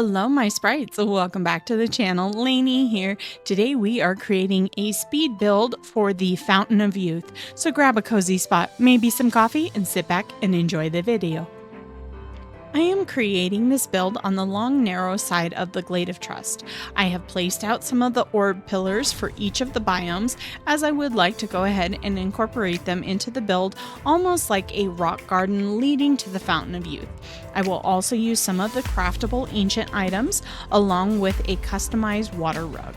Hello, my sprites. Welcome back to the channel. Laynie here. Today we are creating a speed build for the Fountain of Youth. So grab a cozy spot, maybe some coffee, and sit back and enjoy the video. I am creating this build on the long, narrow side of the Glade of Trust. I have placed out some of the orb pillars for each of the biomes, as I would like to go ahead and incorporate them into the build, almost like a rock garden leading to the Fountain of Youth. I will also use some of the craftable ancient items, along with a customized water rug.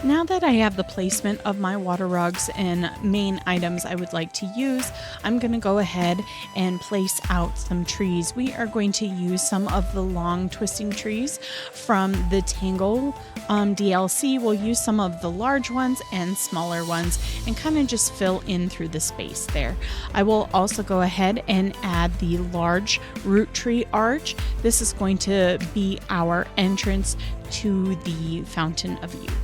Now that I have the placement of my water rugs and main items I would like to use, I'm going to go ahead and place out some trees. We are going to use some of the long twisting trees from the Tangle DLC. We'll use some of the large ones and smaller ones and kind of just fill in through the space there. I will also go ahead and add the large root tree arch. This is going to be our entrance to the Fountain of Youth.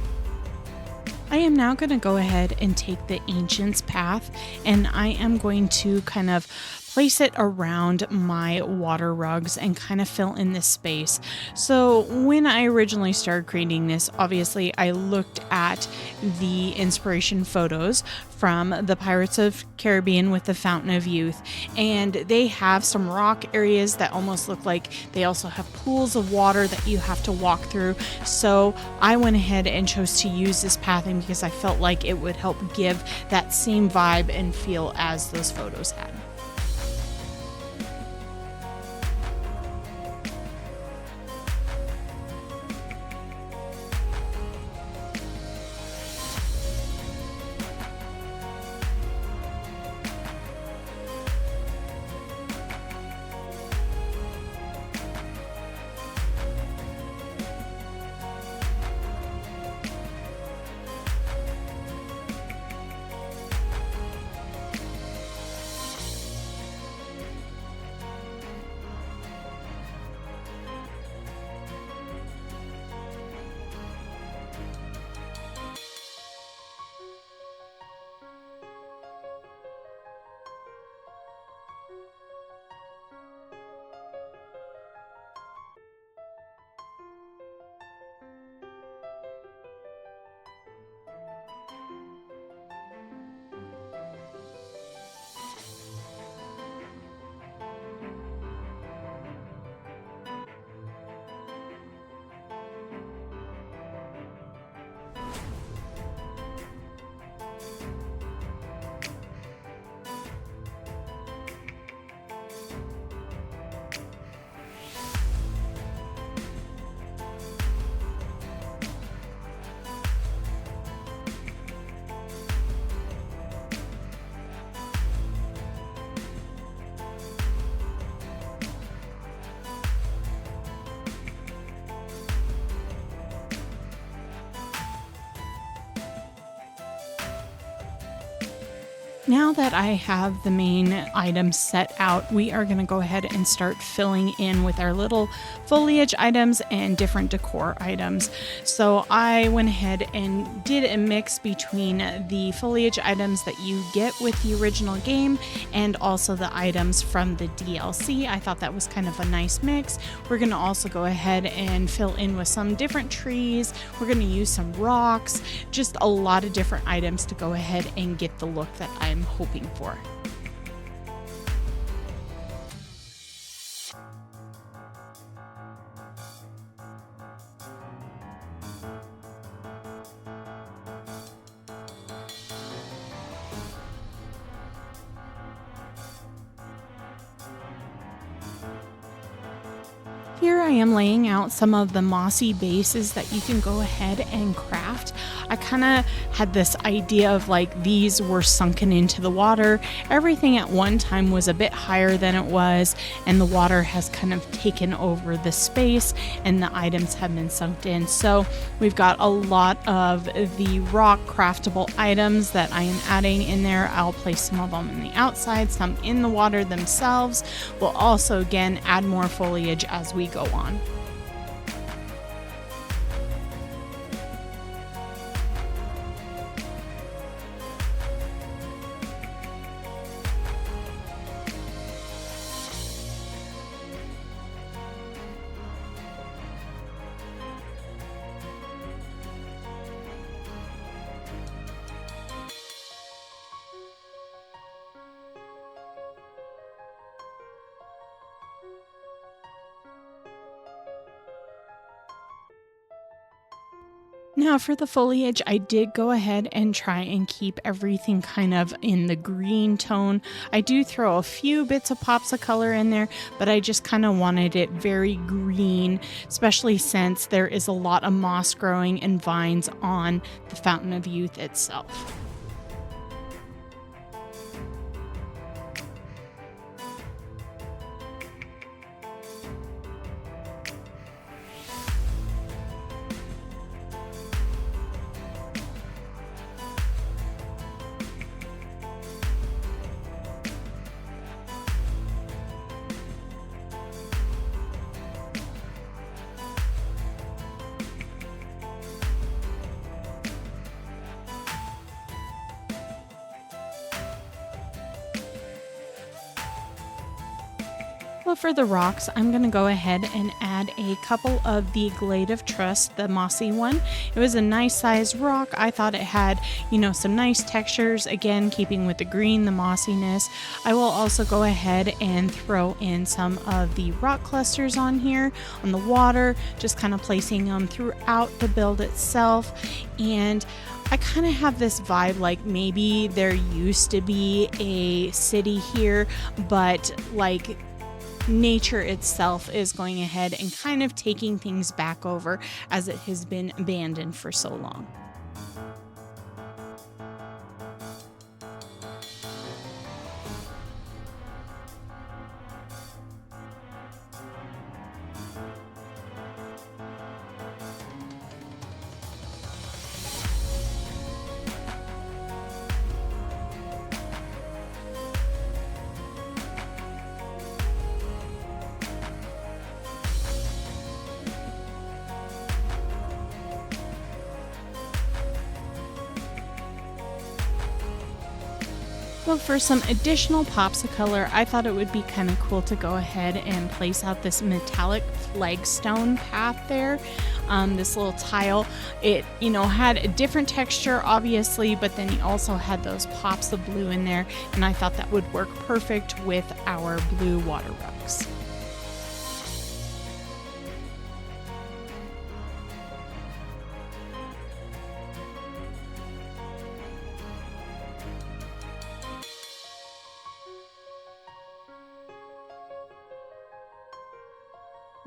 I am now going to go ahead and take the Ancient's Path, and I am going to kind of place it around my water rugs and kind of fill in this space. So when I originally started creating this, obviously I looked at the inspiration photos from the Pirates of Caribbean with the Fountain of Youth, and they have some rock areas that almost look like they also have pools of water that you have to walk through. So I went ahead and chose to use this pathing because I felt like it would help give that same vibe and feel as those photos had. Now that I have the main items set out, we are going to go ahead and start filling in with our little foliage items and different decor items. So I went ahead and did a mix between the foliage items that you get with the original game and also the items from the DLC. I thought that was kind of a nice mix. We're going to also go ahead and fill in with some different trees. We're going to use some rocks, just a lot of different items to go ahead and get the look that I'm hoping for. Here I am laying out some of the mossy bases that you can go ahead and craft, I kind of had this idea of like these were sunken into the water. Everything at one time was a bit higher than it was, and the water has kind of taken over the space and the items have been sunk in. So we've got a lot of the rock craftable items that I am adding in there. I'll place some of them on the outside, some in the water themselves. We'll also again add more foliage as we go on. Now for the foliage, I did go ahead and try and keep everything kind of in the green tone. I do throw a few bits of pops of color in there, but I just kind of wanted it very green, especially since there is a lot of moss growing and vines on the Fountain of Youth itself. Well, for the rocks, I'm going to go ahead and add a couple of the Glade of Trust, the mossy one. It was a nice sized rock. I thought it had, some nice textures. Again, keeping with the green, the mossiness. I will also go ahead and throw in some of the rock clusters on here, on the water, just kind of placing them throughout the build itself. And I kind of have this vibe like maybe there used to be a city here, but like nature itself is going ahead and kind of taking things back over as it has been abandoned for so long. Well, for some additional pops of color, I thought it would be kind of cool to go ahead and place out this metallic flagstone path there. This little tile, it, had a different texture, obviously, but then you also had those pops of blue in there, and I thought that would work perfect with our blue water rugs.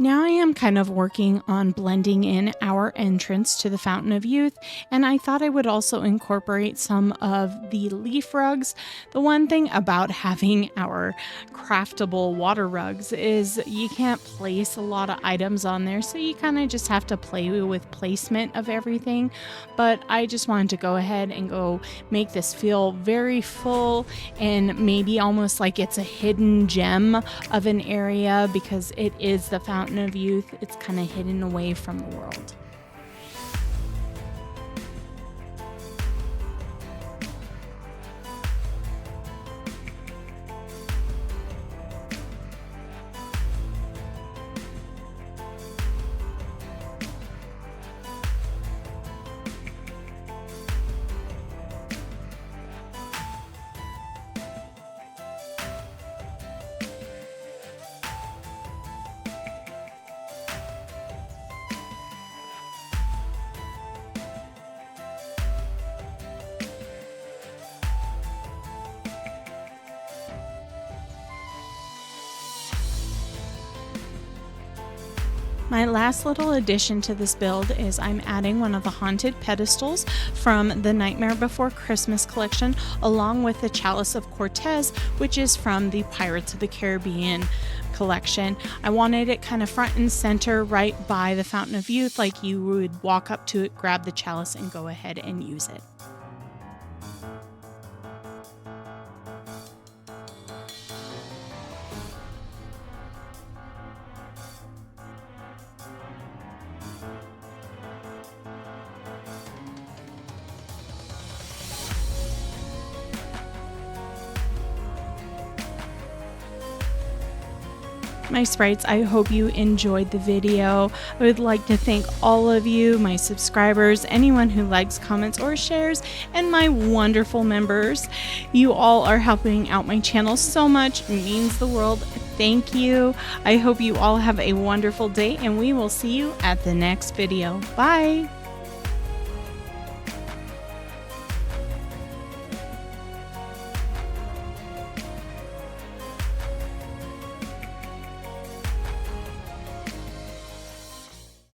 Now I am kind of working on blending in our entrance to the Fountain of Youth, and I thought I would also incorporate some of the leaf rugs. The one thing about having our craftable water rugs is you can't place a lot of items on there, so you kind of just have to play with placement of everything. But I just wanted to go ahead and go make this feel very full and maybe almost like it's a hidden gem of an area because it is the Fountain of Youth. It's kind of hidden away from the world. My last little addition to this build is I'm adding one of the haunted pedestals from the Nightmare Before Christmas collection, along with the Chalice of Cortez, which is from the Pirates of the Caribbean collection. I wanted it kind of front and center right by the Fountain of Youth, like you would walk up to it, grab the chalice, and go ahead and use it. My sprites, I hope you enjoyed the video. I would like to thank all of you, my subscribers, anyone who likes, comments, or shares, and my wonderful members. You all are helping out my channel so much. It means the world. Thank you. I hope you all have a wonderful day, and we will see you at the next video. Bye.